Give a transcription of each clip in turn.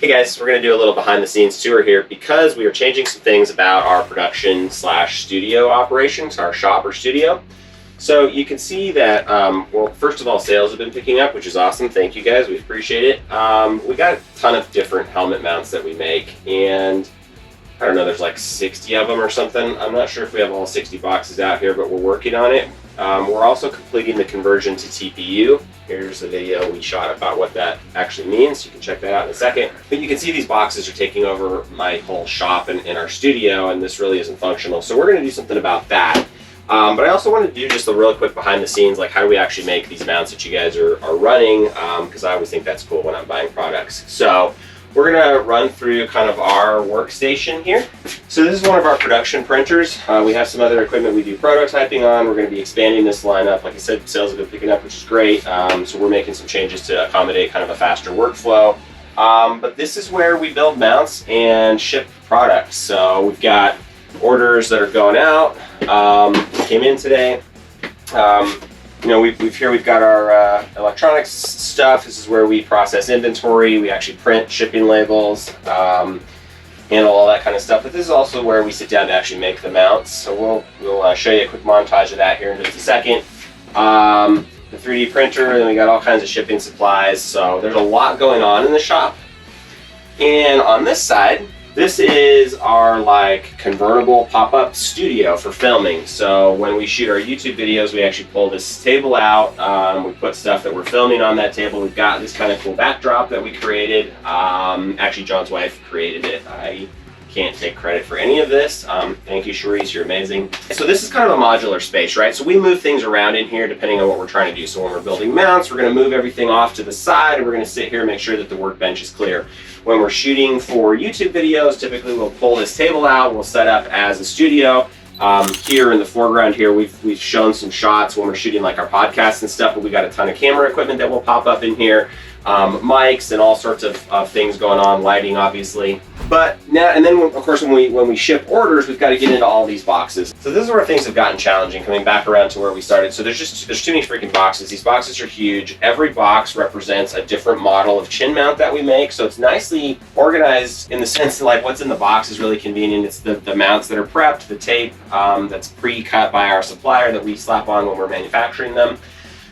Hey guys, we're going to do a little behind the scenes tour here because we are changing some things about our production / studio operations, our shop or studio. So you can see that, well, first of all, sales have been picking up, which is awesome. Thank you guys, we appreciate it. We got a ton of different helmet mounts that we make, and I don't know, there's like 60 of them or something. I'm not sure if we have all 60 boxes out here, but we're working on it. We're also completing the conversion to TPU. Here's the video we shot about what that actually means. You can check that out in a second. But you can see these boxes are taking over my whole shop and in our studio, and this really isn't functional. So we're going to do something about that. But I also want to do just a real quick behind the scenes, like how do we actually make these mounts that you guys are running, because I always think that's cool when I'm buying products. So we're going to run through kind of our workstation here. So this is one of our production printers. We have some other equipment we do prototyping on. We're going to be expanding this lineup. Like I said, sales have been picking up, which is great. So we're making some changes to accommodate kind of a faster workflow. But this is where we build mounts and ship products. So we've got orders that are going out, came in today. You know, we've got our electronics stuff. This is where we process inventory. We actually print shipping labels, handle all that kind of stuff. But this is also where we sit down to actually make the mounts. So we'll show you a quick montage of that here in just a second. The 3D printer, and we got all kinds of shipping supplies. So there's a lot going on in the shop. And on this side, this is our like convertible pop-up studio for filming. So when we shoot our YouTube videos, we actually pull this table out. We put stuff that we're filming on that table. We've got this kind of cool backdrop that we created. Actually, John's wife created it. I can't take credit for any of this. Thank you, Cherise, you're amazing. So this is kind of a modular space, right? So we move things around in here depending on what we're trying to do. So when we're building mounts, we're gonna move everything off to the side, and we're gonna sit here and make sure that the workbench is clear. When we're shooting for YouTube videos, typically we'll pull this table out, we'll set up as a studio. Here in the foreground here, we've shown some shots when we're shooting like our podcasts and stuff, but we got a ton of camera equipment that will pop up in here. Mics and all sorts of things going on, lighting obviously. But now, and then of course when we ship orders, we've got to get into all these boxes. So this is where things have gotten challenging, coming back around to where we started. So there's too many freaking boxes. These boxes are huge. Every box represents a different model of chin mount that we make. So it's nicely organized in the sense that like what's in the box is really convenient. It's the mounts that are prepped, the tape that's pre-cut by our supplier that we slap on when we're manufacturing them.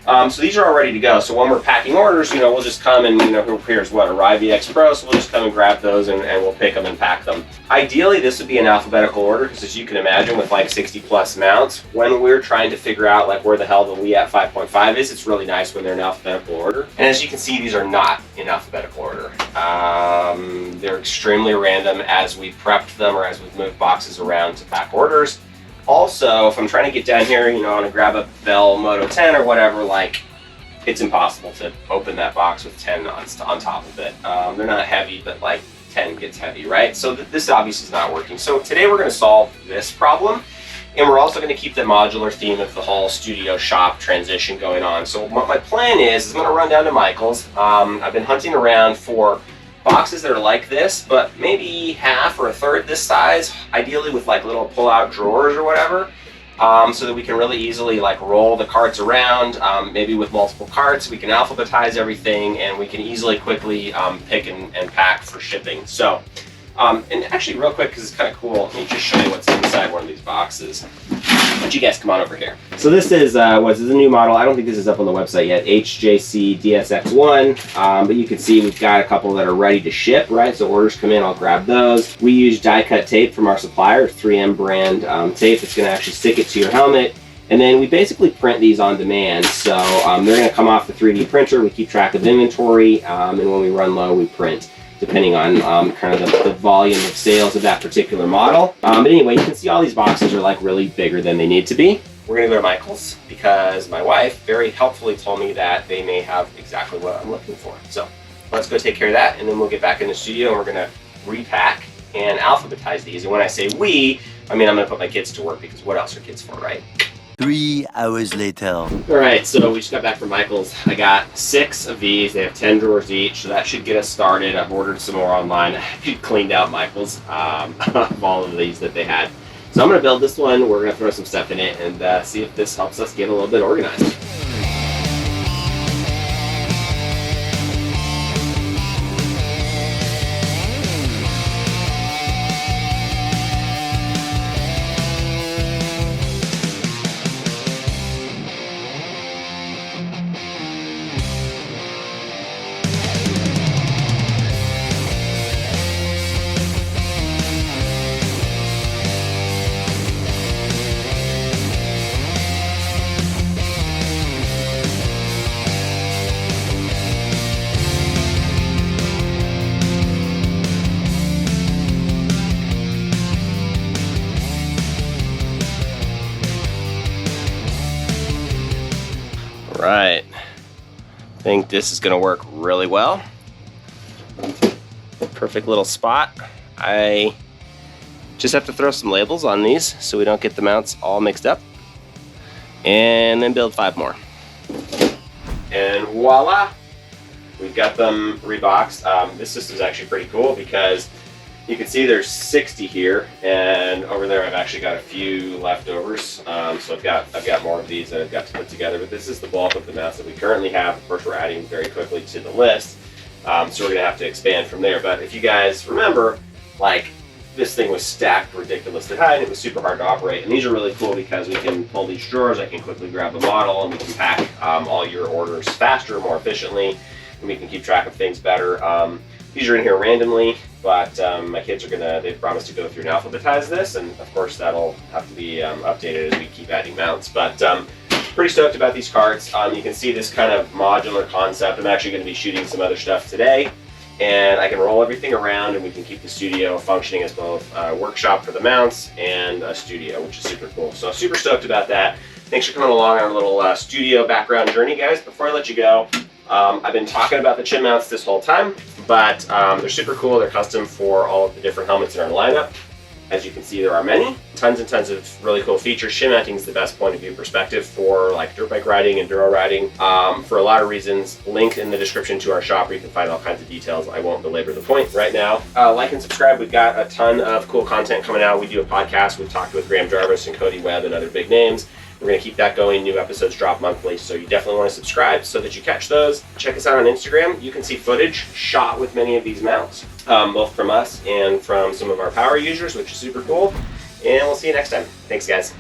So these are all ready to go. So when we're packing orders, you know, we'll just come and, you know, here's what, a RiVX Pro, so we'll just come and grab those and we'll pick them and pack them. Ideally, this would be an alphabetical order, because as you can imagine with like 60 plus mounts, when we're trying to figure out like where the hell the WE at 5.5 is, it's really nice when they're in alphabetical order. And as you can see, these are not in alphabetical order. They're extremely random as we prepped them or as we've moved boxes around to pack orders. Also, if I'm trying to get down here, you know, and grab a Bell Moto 10 or whatever, like, it's impossible to open that box with 10 on top of it. They're not heavy, but like 10 gets heavy, right? So this obviously is not working. So today we're going to solve this problem, and we're also going to keep the modular theme of the whole studio shop transition going on. So what my plan is I'm going to run down to Michael's. I've been hunting around for boxes that are like this, but maybe half or a third this size, ideally with like little pull-out drawers or whatever, so that we can really easily like roll the carts around. Maybe with multiple carts, we can alphabetize everything, and we can easily, quickly pick and pack for shipping. So, and actually real quick, because it's kind of cool, let me just show you what's inside one of these boxes. Why don't you guys come on over here? So this is a new model. I don't think this is up on the website yet, HJC DSX1, but you can see we've got a couple that are ready to ship, right? So orders come in, I'll grab those. We use die cut tape from our supplier, 3M brand tape that's gonna actually stick it to your helmet. And then we basically print these on demand. So they're gonna come off the 3D printer. We keep track of inventory, and when we run low, we print, depending on kind of the volume of sales of that particular model. But anyway, you can see all these boxes are like really bigger than they need to be. We're gonna go to Michael's because my wife very helpfully told me that they may have exactly what I'm looking for. So let's go take care of that, and then we'll get back in the studio and we're gonna repack and alphabetize these. And when I say we, I mean I'm gonna put my kids to work, because what else are kids for, right? 3 hours later. All right, so we just got back from Michael's. I got 6 of these. They have 10 drawers each, so that should get us started. I've ordered some more online. I cleaned out Michael's of all of these that they had. So I'm gonna build this one. We're gonna throw some stuff in it and see if this helps us get a little bit organized. I think this is going to work really well. Perfect little spot. I just have to throw some labels on these so we don't get the mounts all mixed up. And then build 5 more. And voila! We've got them reboxed. This system is actually pretty cool because you can see there's 60 here, and over there I've actually got a few leftovers. So I've got more of these that I've got to put together. But this is the bulk of the mounts that we currently have. Of course, we're adding very quickly to the list, so we're gonna have to expand from there. But if you guys remember, like, this thing was stacked ridiculously high and it was super hard to operate. And these are really cool because we can pull these drawers. I can quickly grab the model and we can pack all your orders faster, more efficiently, and we can keep track of things better. These are in here randomly, but my kids are they've promised to go through and alphabetize this, and of course that'll have to be updated as we keep adding mounts. But pretty stoked about these carts. You can see this kind of modular concept. I'm actually going to be shooting some other stuff today, and I can roll everything around and we can keep the studio functioning as both a workshop for the mounts and a studio, which is super cool. So super stoked about that. Thanks for coming along on our little studio background journey, guys. Before I let you go, I've been talking about the chin mounts this whole time, but they're super cool. They're custom for all of the different helmets in our lineup. As you can see, there are many, tons and tons of really cool features. Chin mounting is the best point of view perspective for like dirt bike riding, enduro riding, for a lot of reasons. Linked in the description to our shop where you can find all kinds of details. I won't belabor the point right now. Like and subscribe. We've got a ton of cool content coming out. We do a podcast. We've talked with Graham Jarvis and Cody Webb and other big names. We're going to keep that going. New episodes drop monthly, so you definitely want to subscribe so that you catch those. Check us out on Instagram. You can see footage shot with many of these mounts, both from us and from some of our power users, which is super cool. And we'll see you next time. Thanks, guys.